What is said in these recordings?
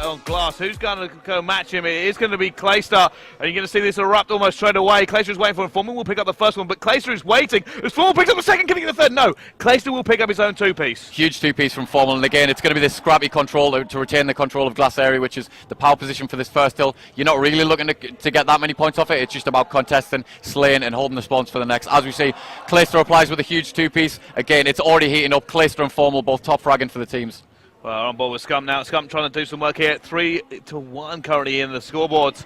on glass. Who's going to go match him? It is going to be Clayster, and you're going to see this erupt almost straight away. Clayster is waiting for him. Foreman will pick up the first one, but Clayster is waiting. As Foreman picks up the second, giving it the third. No, Clayster will pick up his own two-piece. Huge two-piece from Foreman, and again, it's going to be this scrappy control to retain the control of glass area, which is the power position for this first hill. You're not really looking to get that many points off it. It's just about contesting, slaying, and holding the spawns for the next. As we see, Clayster applies with a huge two-piece. Again, it's already heating up. Clayster and Foreman both top fragging for the teams. Well, on board with Scum now. Scum trying to do some work here. 3-1 currently in the scoreboards.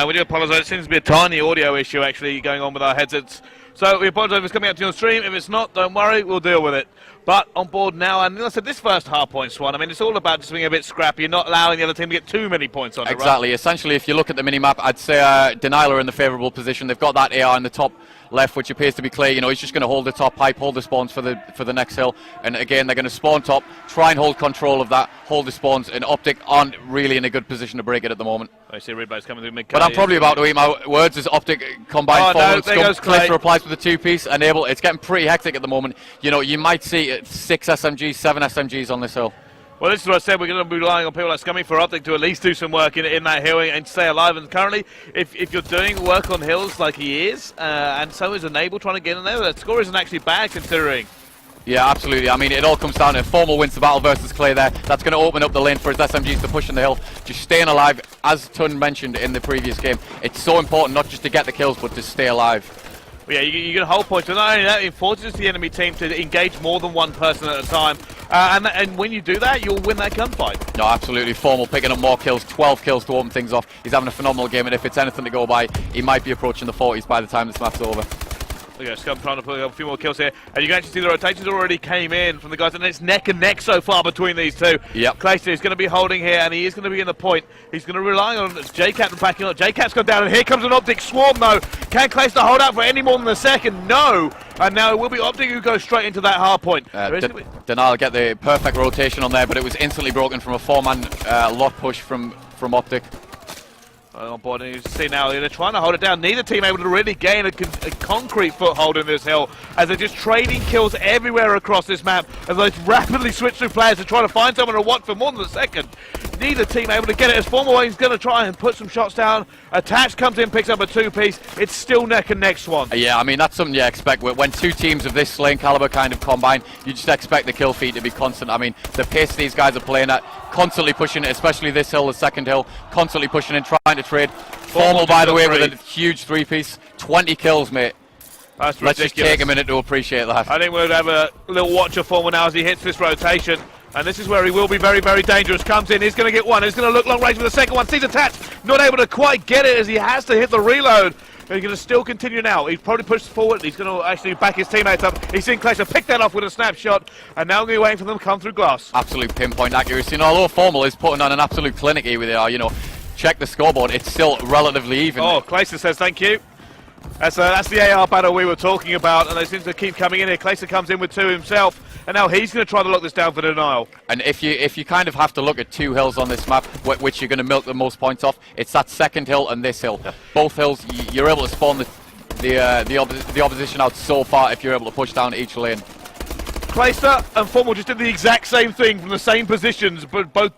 We do apologise. It seems to be a tiny audio issue actually going on with our headsets. So we apologise if it's coming up to your stream. If it's not, don't worry. We'll deal with it. But on board now, and like I said, this first hard-point swan, I mean, it's all about just being a bit scrappy. You're not allowing the other team to get too many points on it, Exactly. Right? Essentially, if you look at the mini-map, I'd say Denial are in the favourable position. They've got that AR in the top left, which appears to be Clay. You know, he's just going to hold the top pipe, hold the spawns for the next hill. And again, they're going to spawn top, try and hold control of that, hold the spawns, and Optic aren't really in a good position to break it at the moment. I see Ridbo's coming through mid. But I'm probably about to eat my words as Optic combine forward. Clayster applies with the two-piece, enable. It's getting pretty hectic at the moment. You know, you might see 6 SMGs, 7 SMGs on this hill. Well, this is what I said. We're going to be relying on people like Scummy for Optic to at least do some work in that hill and stay alive. And currently, if you're doing work on hills like he is, and so is Enable trying to get in there, that score isn't actually bad considering. Yeah, absolutely. I mean, it all comes down to Formal wins the battle versus Clay there. That's going to open up the lane for his SMGs to push in the hill. Just staying alive, as Tun mentioned in the previous game. It's so important not just to get the kills, but to stay alive. Yeah, you get a whole point. But not only that, it forces the enemy team to engage more than one person at a time. And when you do that, you'll win that gunfight. No, absolutely. Formal picking up more kills, 12 kills to open things off. He's having a phenomenal game, and if it's anything to go by, he might be approaching the 40s by the time this map's over. Look at Scum trying to put up a few more kills here, and you can actually see the rotations already came in from the guys, and it's neck and neck so far between these two. Yep. Clayster is going to be holding here, and he is going to be in the point. He's going to rely on J-Cap backing up. J-Cap's gone down, and here comes an Optic swarm, though. Can Clayster hold out for any more than a second? No. And now it will be Optic who goes straight into that hard point. Denial get the perfect rotation on there, but it was instantly broken from a 4-man lot push from Optic. On board, and you see now they're trying to hold it down. Neither team able to really gain a concrete foothold in this hill, as they're just trading kills everywhere across this map as they rapidly switch through players to try to find someone to watch for more than a second. Neither team able to get it as Formal he's going to try and put some shots down. Attach comes in, picks up a two-piece. It's still neck and neck, Swan. Yeah, I mean, that's something you expect. When two teams of this slaying caliber kind of combine, you just expect the kill feed to be constant. I mean, the pace these guys are playing at, constantly pushing it, especially this hill, the second hill, constantly pushing in, trying to trade. Formal, by the way, with a huge three-piece. 20 kills, mate. That's Let's ridiculous. just take a minute to appreciate that. I think we'll have a little watch of Formal now as he hits this rotation. And this is where he will be very, very dangerous. Comes in, he's going to get one. He's going to look long range with the second one. Sees attached, not able to quite get it as he has to hit the reload. But he's going to still continue now. He's probably pushed forward. He's going to actually back his teammates up. He's seen Clayster pick that off with a snapshot. And now we're waiting for them to come through glass. Absolute pinpoint accuracy. And although Formal is putting on an absolute clinic here with it, you know, check the scoreboard. It's still relatively even. Oh, Clayster says thank you. That's the AR battle we were talking about, and they seem to keep coming in here. Clayster comes in with two himself, and now he's going to try to lock this down for Denial. And if you kind of have to look at two hills on this map, which you're going to milk the most points off, it's that second hill and this hill. Both hills, you're able to spawn the opposition out so far if you're able to push down each lane. Clayster and Formal just did the exact same thing from the same positions, but both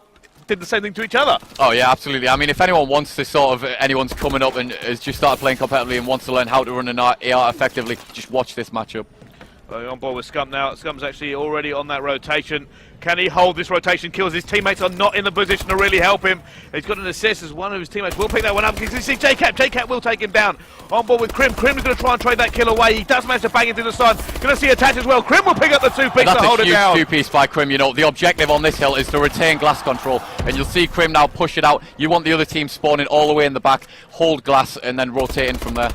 did the same thing to each other. Oh yeah, absolutely. I mean, if anyone wants to anyone's coming up and has just started playing competitively and wants to learn how to run an AR effectively, just watch this matchup. On board with Scum now. Scum's actually already on that rotation. Can he hold this rotation kills? His teammates are not in the position to really help him. He's got an assist as one of his teammates will pick that one up. You can see J-Cap. J-Cap will take him down. On board with Krim. Krim is going to try and trade that kill away. He does manage to bang into the side. Going to see attach as well. Krim will pick up the two-piece to hold it down. That's a huge two-piece by Krim. You know, the objective on this hill is to retain glass control. And you'll see Krim now push it out. You want the other team spawning all the way in the back, hold glass, and then rotating from there.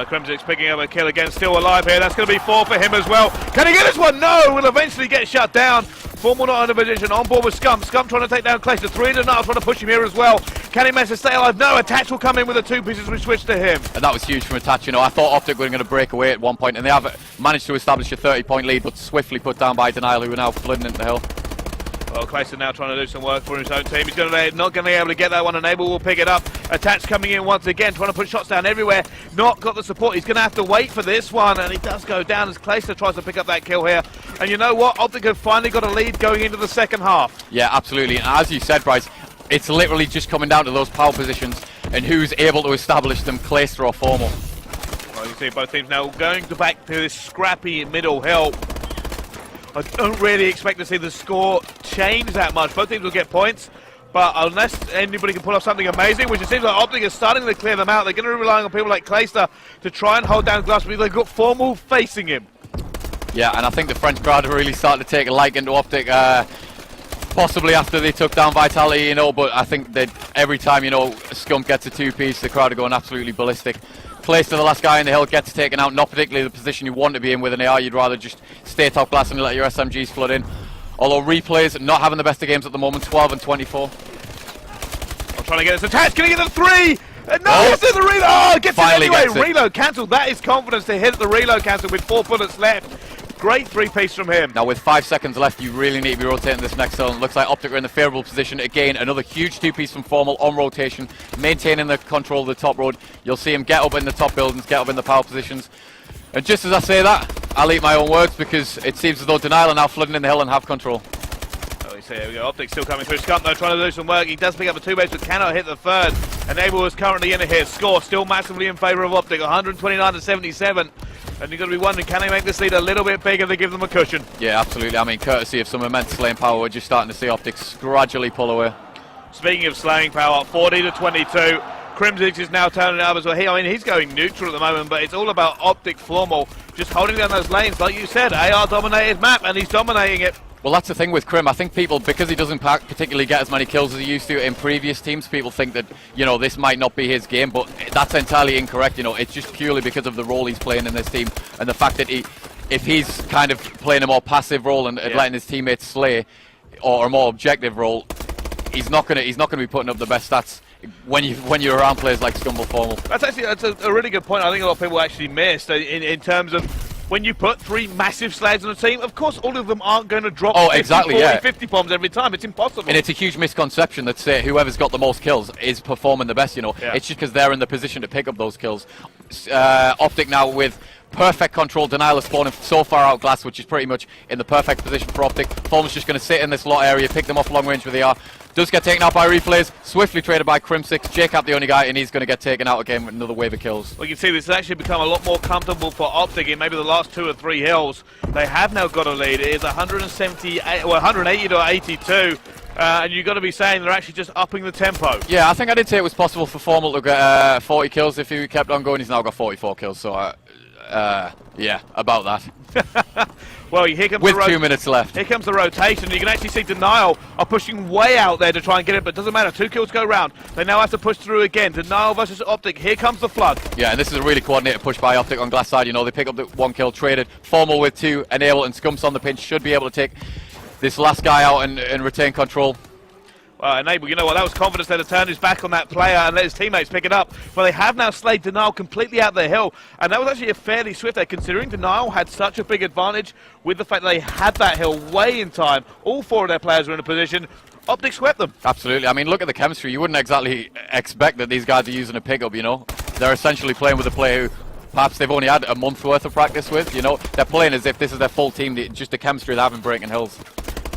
Crimson's picking up a kill again, still alive here. That's going to be 4 for him as well. Can he get this one? No, will eventually get shut down. Formal not in a position. On board with Scum. Scum trying to take down Clayster. 3 to Niall trying to push him here as well. Can he manage to stay alive? No, Attach will come in with the two pieces. We switch to him. And that was huge from Attach. You know, I thought Optic were going to break away at one point, and they have managed to establish a 30-point lead, but swiftly put down by Denial, who are now flooding into the hill. Well, Clayster now trying to do some work for his own team. He's not going to be able to get that one. Enable will pick it up. Attach coming in once again, trying to put shots down everywhere. Not got the support. He's going to have to wait for this one, and he does go down as Clayster tries to pick up that kill here. And you know what? Optic have finally got a lead going into the second half. Yeah, absolutely. And as you said, Bryce, it's literally just coming down to those power positions and who's able to establish them, Clayster or Formal. Well, you see both teams now going back to this scrappy middle hill. I don't really expect to see the score change that much. Both teams will get points, but unless anybody can pull off something amazing, which it seems like Optic is starting to clear them out, they're going to be relying on people like Clayster to try and hold down Glass, because they've got Formal facing him. Yeah, and I think the French crowd are really starting to take a liking to Optic, possibly after they took down Vitality, you know, but I think that every time, you know, Scump gets a two-piece, the crowd are going absolutely ballistic. Clayster, the last guy in the hill, gets taken out, not particularly the position you want to be in with an AR. You'd rather just stay top glass and let your SMGs flood in. Although Replays not having the best of games at the moment, 12 and 24. I'm trying to get this attached. Can he get the three? No, it's in the reload. Oh, gets Finally it anyway. gets it. Reload cancelled. That is confidence to hit the reload cancel with 4 bullets left. Great three-piece from him. Now with 5 seconds left, you really need to be rotating this next zone. Looks like Optic are in the favourable position. Again, another huge two-piece from Formal on rotation, maintaining the control of the top road. You'll see him get up in the top buildings, get up in the power positions. And just as I say that, I'll eat my own words, because it seems as though Denial are now flooding in the hill and have control. Oh, you see, here we go. Optic still coming through. Scump, though, trying to do some work. He does pick up a two-base, but cannot hit the third. Enable is currently in here. Score still massively in favour of Optic, 129 to 77. And you've got to be wondering, can they make this lead a little bit bigger to give them a cushion? Yeah, absolutely. I mean, courtesy of some immense slaying power, we're just starting to see Optics gradually pull away. Speaking of slaying power, 40 to 22. Crimsix is now turning it up as well. I mean, he's going neutral at the moment, but it's all about Optic Formal just holding down those lanes. Like you said, AR-dominated map, and he's dominating it. Well, that's the thing with Crim. I think people, because he doesn't particularly get as many kills as he used to in previous teams, people think that, you know, this might not be his game, but that's entirely incorrect. You know, it's just purely because of the role he's playing in this team and the fact that if he's kind of playing a more passive role and letting his teammates slay, or a more objective role, he's not gonna be putting up the best stats when you're around players like Scumble Formal. That's a really good point. I think a lot of people actually missed in terms of, when you put 3 massive slags on a team, of course all of them aren't going to drop 50 bombs every time. It's impossible. And it's a huge misconception that whoever's got the most kills is performing the best, you know. Yeah. It's just because they're in the position to pick up those kills. Optic now with perfect control. Denial is spawning so far out glass, which is pretty much in the perfect position for Optic. Formal's just going to sit in this lot area, pick them off long range with the AR. Does get taken out by Replays, swiftly traded by Crimsix. Jacob the only guy, and he's going to get taken out again with another wave of kills. Well, you can see this has actually become a lot more comfortable for Optic in maybe the last 2 or 3 hills. They have now got a lead. It is 180 to 82. And you've got to be saying they're actually just upping the tempo. Yeah, I think I did say it was possible for Formal to get 40 kills if he kept on going. He's now got 44 kills, so yeah, about that. Well, here comes with 2 minutes left. Here comes the rotation. You can actually see Denial are pushing way out there to try and get it, but it doesn't matter. 2 kills go round. They now have to push through again. Denial versus Optic. Here comes the flood. Yeah, and this is a really coordinated push by Optic on glass side. You know, they pick up the 1 kill traded. Formal with 2, Enable and Scumps on the pinch should be able to take this last guy out and retain control. Enable, you know what, that was confidence there to turn his back on that player and let his teammates pick it up. Well, they have now slayed Denial completely out the hill, and that was actually a fairly swift there, considering Denial had such a big advantage with the fact that they had that hill way in time. All 4 of their players were in a position. Optic swept them. Absolutely. I mean, look at the chemistry. You wouldn't exactly expect that these guys are using a pickup, you know. They're essentially playing with a player who perhaps they've only had a month's worth of practice with, you know. They're playing as if this is their full team, just the chemistry they have in breaking hills.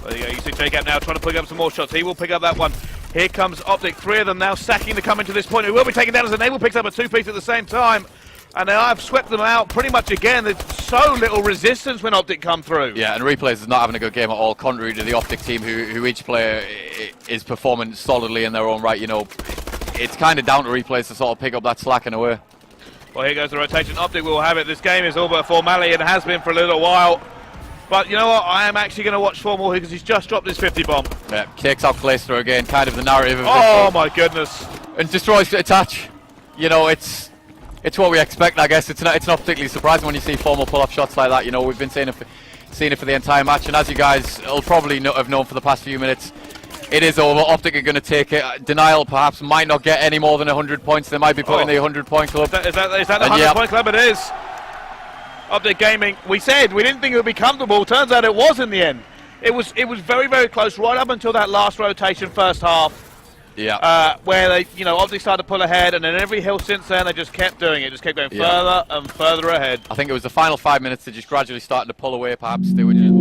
There you go, you see Jacob now trying to pick up some more shots. He will pick up that one. Here comes Optic, 3 of them now sacking to come into this point. It will be taken down as Enable picks up a 2-piece at the same time. And I've swept them out pretty much again. There's so little resistance when Optic come through. Yeah, and Replays is not having a good game at all, contrary to the Optic team, who each player is performing solidly in their own right. You know, it's kind of down to Replays to sort of pick up that slack in a way. Well, here goes the rotation. Optic will have it. This game is all but a formality and has been for a little while. But you know what? I am actually going to watch Formal here because he's just dropped his 50 bomb. Yeah, takes out Clayster again, kind of the narrative of oh my goodness. And destroys the attach. You know, it's what we expect, I guess. It's not particularly surprising when you see Formal pull off shots like that. You know, we've been seeing it for the entire match, and as you guys will probably have known for the past few minutes, it is over. Optic are going to take it. Denial perhaps might not get any more than 100 points. They might be putting the 100-point club. Is that the 100-point club? It is. Optic Gaming, we said we didn't think it would be comfortable. Turns out it was in the end. It was very, very close right up until that last rotation first half. Yeah. Where they, you know, Optic started to pull ahead, and then every hill since then they just kept doing it, just kept going further and further ahead. I think it was the final 5 minutes they're just gradually starting to pull away. Perhaps they were just.